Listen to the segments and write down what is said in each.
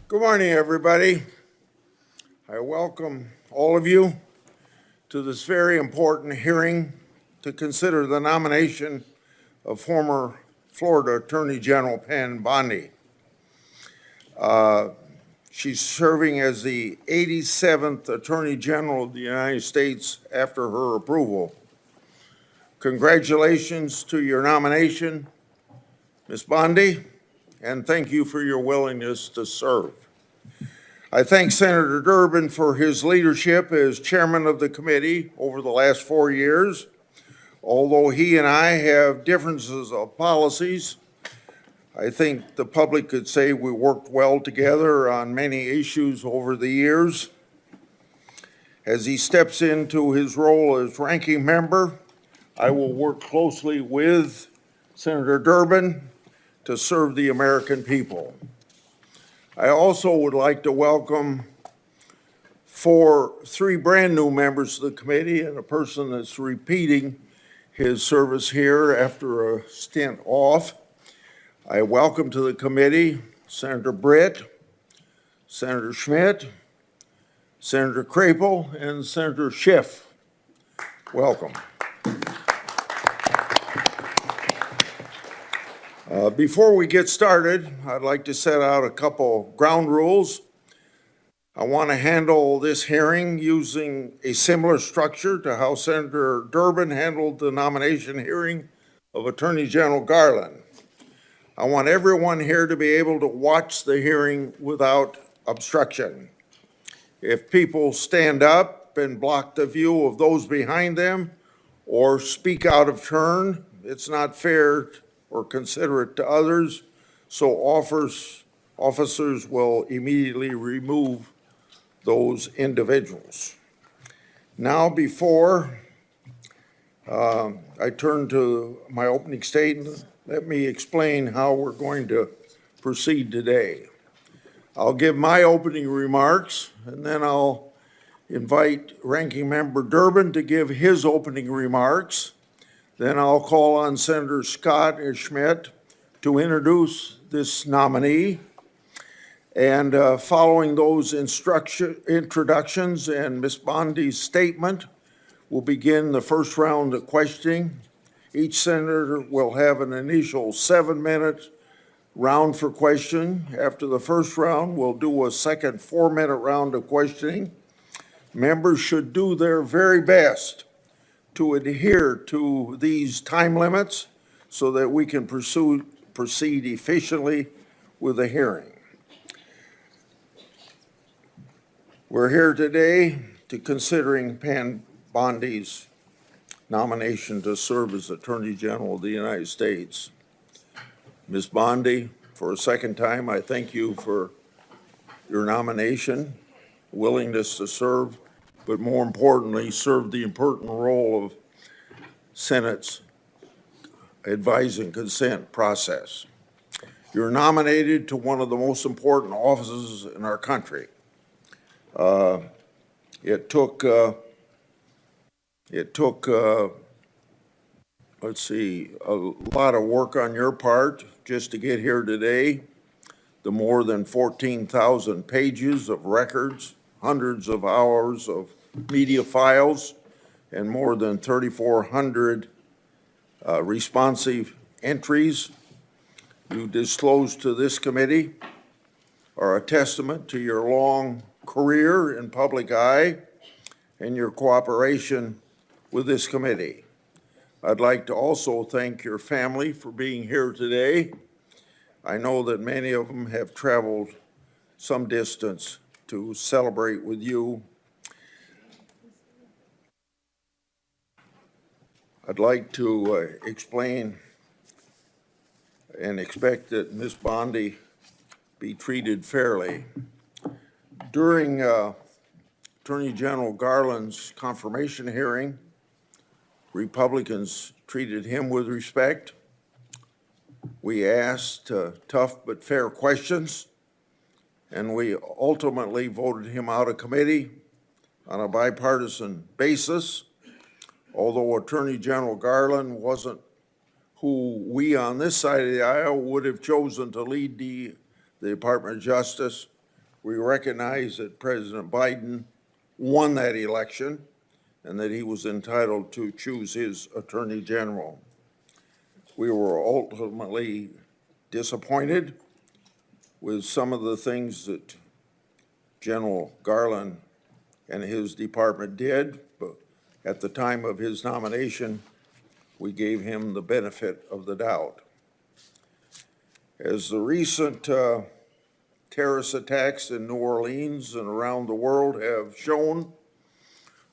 Good morning, everybody. I welcome all of you to this very important hearing to consider the nomination of former Florida Attorney General Pam Bondi. She's serving as the 87th Attorney General of the United States after her approval. Congratulations to your nomination, Ms. Bondi, and thank you for your willingness to serve. I thank Senator Durbin for his leadership as chairman of the committee over the last 4 years. Although he and I have differences of policies, I think the public could say we worked well together on many issues over the years. As he steps into his role as ranking member, I will work closely with Senator Durbin to serve the American people. I also would like to welcome three brand new members of the committee and a person that's repeating his service here after a stint off. I welcome to the committee Senator Britt, Senator Schmidt, Senator Crapel, and Senator Schiff. Welcome. Before we get started, I'd like to set out a couple ground rules. I want to handle this hearing using a similar structure to how Senator Durbin handled the nomination hearing of Attorney General Garland. I want everyone here to be able to watch the hearing without obstruction. If people stand up and block the view of those behind them or speak out of turn, it's not fair or considerate to others, so officers will immediately remove those individuals. Now, before I turn to my opening statement, let me explain how we're going to proceed today. I'll give my opening remarks, and then I'll invite Ranking Member Durbin to give his opening remarks. Then I'll call on Senator Scott and Schmidt to introduce this nominee. And following those introductions and Ms. Bondi's statement, we'll begin the first round of questioning. Each senator will have an initial 7-minute round for question. After the first round, we'll do a second 4-minute round of questioning. Members should do their very best to adhere to these time limits so that we can proceed efficiently with the hearing. We're here today to considering Pam Bondi's nomination to serve as Attorney General of the United States. Ms. Bondi, for a second time, I thank you for your nomination, willingness to serve, but more importantly, serve the important role of Senate's advise and consent process. You're nominated to one of the most important offices in our country. It took let's see, a lot of work on your part just to get here today. The more than 14,000 pages of records, hundreds of hours of media files, and more than 3,400 responsive entries you disclosed to this committee are a testament to your long career in public eye and your cooperation with this committee. I'd like to also thank your family for being here today. I know that many of them have traveled some distance to celebrate with you. I'd like to explain and expect that Ms. Bondi be treated fairly. During Attorney General Garland's confirmation hearing, Republicans treated him with respect. We asked tough but fair questions, and we ultimately voted him out of committee on a bipartisan basis. Although Attorney General Garland wasn't who we on this side of the aisle would have chosen to lead the Department of Justice, We recognize that President Biden won that election and that he was entitled to choose his Attorney General. We were ultimately disappointed with some of the things that General Garland and his department did, but at the time of his nomination, we gave him the benefit of the doubt. As the recent terrorist attacks in New Orleans and around the world have shown,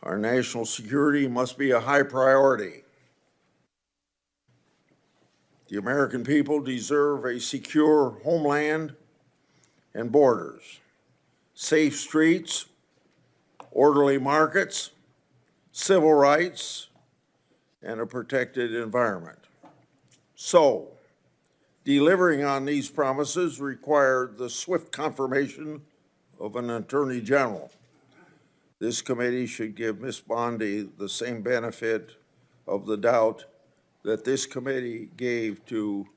our national security must be a high priority. The American people deserve a secure homeland and borders, safe streets, orderly markets, civil rights, and a protected environment. So, delivering on these promises required the swift confirmation of an Attorney General. This committee should give Ms. Bondi the same benefit of the doubt that this committee gave to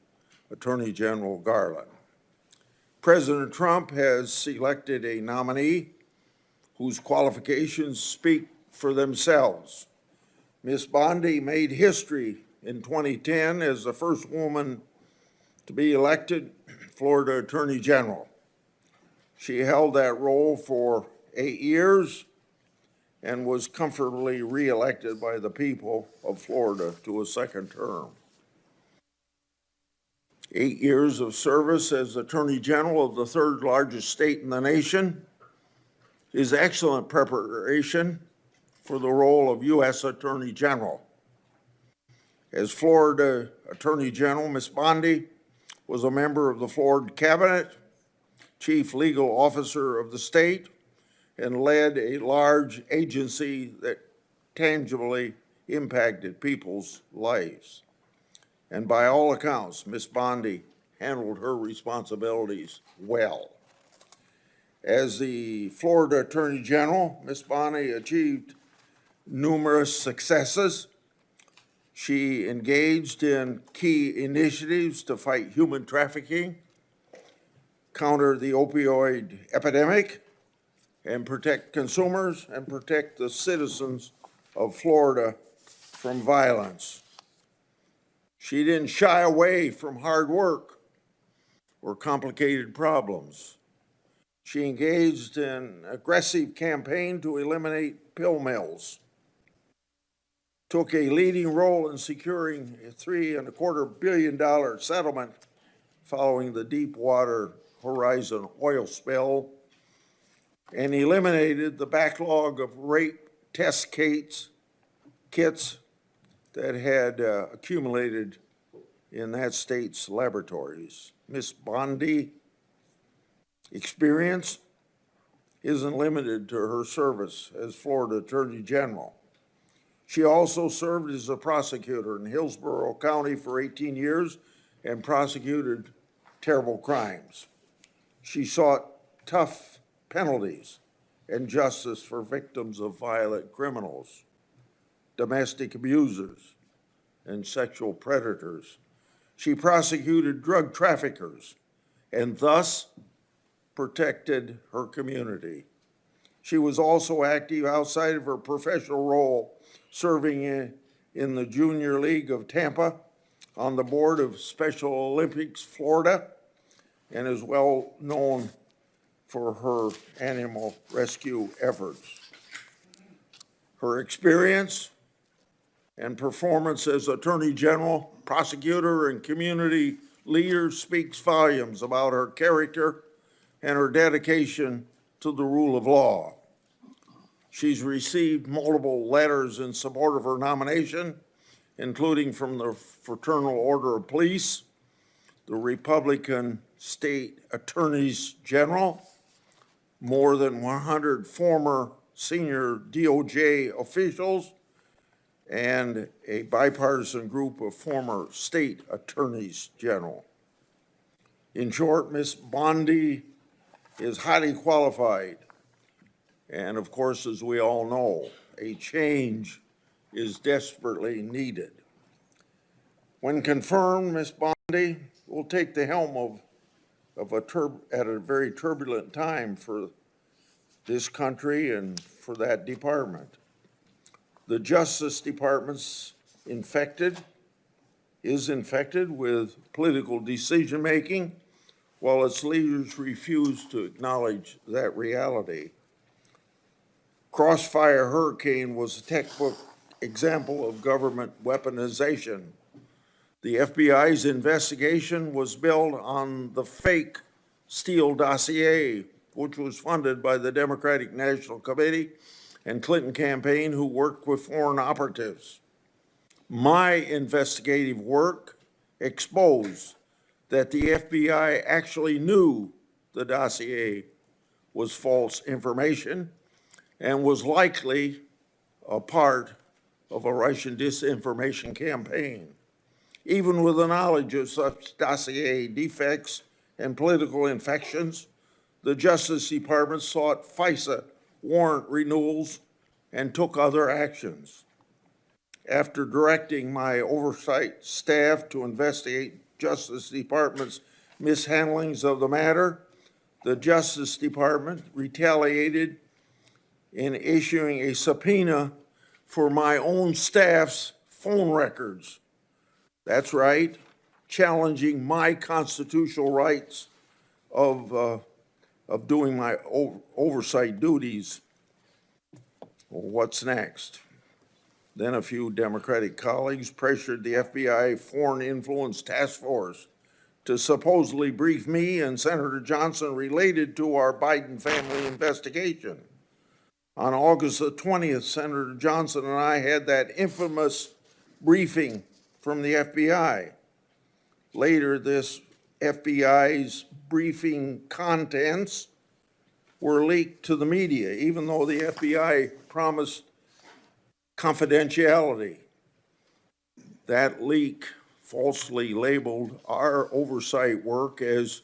Attorney General Garland. President Trump has selected a nominee whose qualifications speak for themselves. Ms. Bondi made history in 2010 as the first woman to be elected Florida Attorney General. She held that role for 8 years and was comfortably reelected by the people of Florida to a second term. 8 years of service as Attorney General of the third largest state in the nation is excellent preparation for the role of U.S. Attorney General. As Florida Attorney General, Ms. Bondi was a member of the Florida Cabinet, Chief Legal Officer of the state, and led a large agency that tangibly impacted people's lives. And by all accounts, Ms. Bondi handled her responsibilities well. As the Florida Attorney General, Ms. Bondi achieved numerous successes. She engaged in key initiatives to fight human trafficking, counter the opioid epidemic, and protect consumers and protect the citizens of Florida from violence. She didn't shy away from hard work or complicated problems. She engaged in an aggressive campaign to eliminate pill mills, took a leading role in securing a $3.25 billion settlement following the Deepwater Horizon oil spill, and eliminated the backlog of rape test kits that had accumulated in that state's laboratories. Ms. Bondi experience isn't limited to her service as Florida Attorney General. She also served as a prosecutor in Hillsborough County for 18 years and prosecuted terrible crimes. She sought tough penalties and justice for victims of violent criminals, domestic abusers, and sexual predators. She prosecuted drug traffickers and thus protected her community. She was also active outside of her professional role, serving in the Junior League of Tampa, on the board of Special Olympics Florida, and is well known for her animal rescue efforts. Her experience and performance as Attorney General, prosecutor, and community leader speaks volumes about her character and her dedication to the rule of law. She's received multiple letters in support of her nomination, including from the Fraternal Order of Police, the Republican State Attorneys General, more than 100 former senior DOJ officials, and a bipartisan group of former state attorneys general. In short, Ms. Bondi is highly qualified, and of course, as we all know, a change is desperately needed. When confirmed, Ms. Bondi will take the helm of at a very turbulent time for this country and for that department. The Justice Department's is infected with political decision-making, while its leaders refuse to acknowledge that reality. Crossfire Hurricane was a textbook example of government weaponization. The FBI's investigation was built on the fake Steele dossier, which was funded by the Democratic National Committee and Clinton campaign, who worked with foreign operatives. My investigative work exposed that the FBI actually knew the dossier was false information and was likely a part of a Russian disinformation campaign. Even with the knowledge of such dossier defects and political infections, the Justice Department sought FISA warrant renewals and took other actions. After directing my oversight staff to investigate Justice Department's mishandlings of the matter, the Justice Department retaliated in issuing a subpoena for my own staff's phone records. That's right, challenging my constitutional rights of doing my oversight duties. Well, what's next? Then a few Democratic colleagues pressured the FBI Foreign Influence Task Force to supposedly brief me and Senator Johnson related to our Biden family investigation. On August the 20th, Senator Johnson and I had that infamous briefing from the FBI. Later, this FBI's briefing contents were leaked to the media, even though the FBI promised confidentiality. That leak falsely labeled our oversight work as,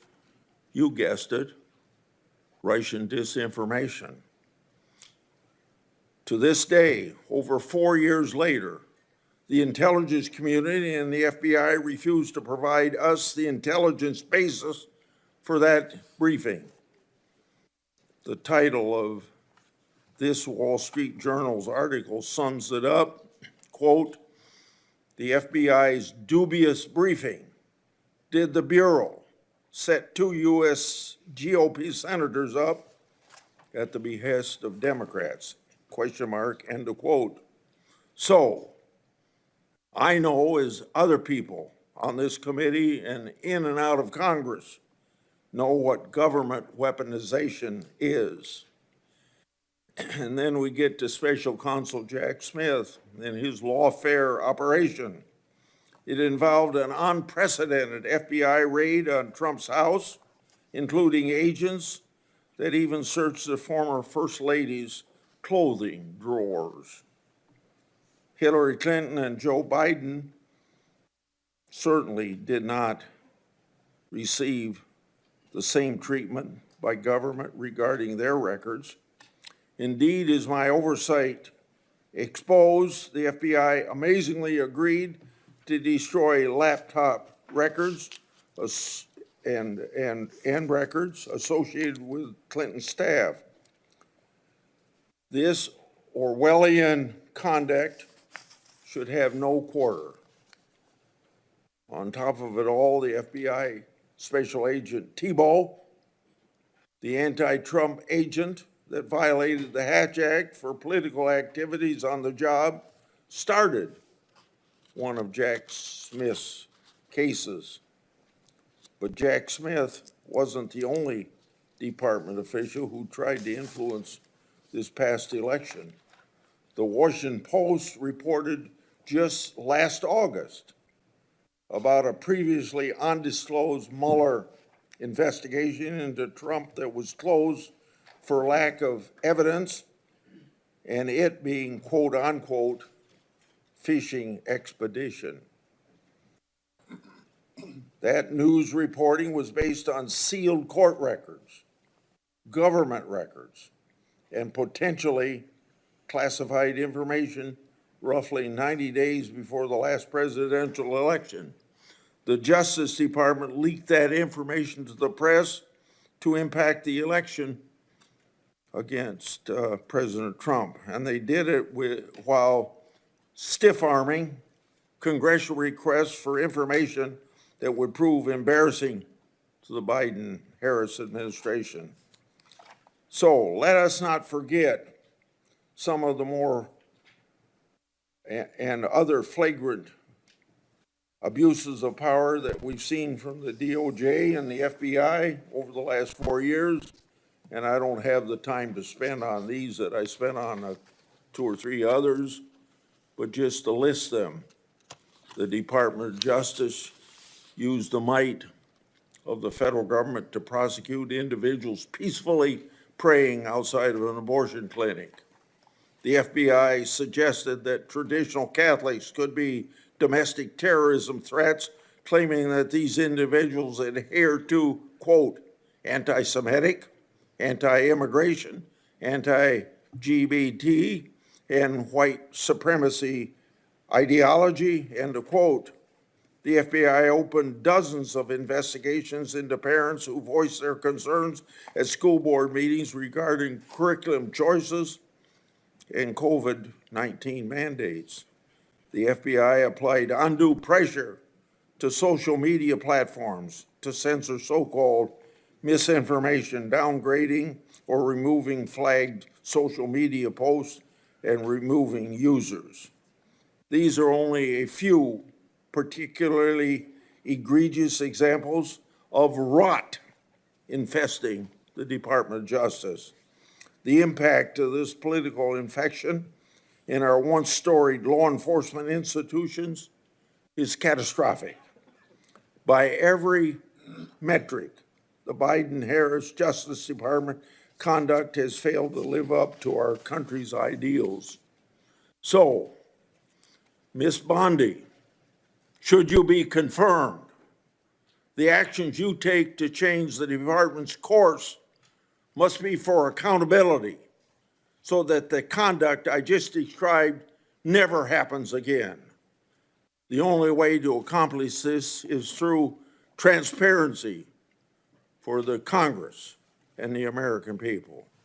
you guessed it, Russian disinformation. To this day, over 4 years later, the intelligence community and the FBI refused to provide us the intelligence basis for that briefing. The title of this Wall Street Journal's article sums it up, quote, "The FBI's dubious briefing. Did the Bureau set 2 U.S. GOP senators up at the behest of Democrats?" Question mark, end of quote. So, I know, as other people on this committee and in and out of Congress know, what government weaponization is. And then we get to Special Counsel Jack Smith and his lawfare operation. It involved an unprecedented FBI raid on Trump's house, including agents that even searched the former First Lady's clothing drawers. Hillary Clinton and Joe Biden certainly did not receive the same treatment by government regarding their records. Indeed, as my oversight exposed, the FBI amazingly agreed to destroy laptop records and records associated with Clinton staff. This Orwellian conduct should have no quarter. On top of it all, the FBI Special Agent Thibault, the anti-Trump agent that violated the Hatch Act for political activities on the job, started one of Jack Smith's cases. But Jack Smith wasn't the only department official who tried to influence this past election. The Washington Post reported just last August about a previously undisclosed Mueller investigation into Trump that was closed for lack of evidence, and it being, quote unquote, fishing expedition. That news reporting was based on sealed court records, government records, and potentially classified information roughly 90 days before the last presidential election. The Justice Department leaked that information to the press to impact the election against President Trump. And they did it while stiff-arming congressional requests for information that would prove embarrassing to the Biden-Harris administration. So let us not forget some of the more and other flagrant abuses of power that we've seen from the DOJ and the FBI over the last 4 years. And I don't have the time to spend on these that I spent on 2 or 3 others, but just to list them. The Department of Justice used the might of the federal government to prosecute individuals peacefully praying outside of an abortion clinic. The FBI suggested that traditional Catholics could be domestic terrorism threats, claiming that these individuals adhere to, quote, anti-Semitic, anti-immigration, anti-LGBT, and white supremacy ideology, end of quote. The FBI opened dozens of investigations into parents who voiced their concerns at school board meetings regarding curriculum choices and COVID-19 mandates. The FBI applied undue pressure to social media platforms to censor so-called misinformation, downgrading or removing flagged social media posts and removing users. These are only a few particularly egregious examples of rot infesting the Department of Justice. The impact of this political infection in our once storied law enforcement institutions is catastrophic. By every metric, the Biden-Harris Justice Department conduct has failed to live up to our country's ideals. So, Ms. Bondi, should you be confirmed, the actions you take to change the department's course must be for accountability so that the conduct I just described never happens again. The only way to accomplish this is through transparency for the Congress and the American people.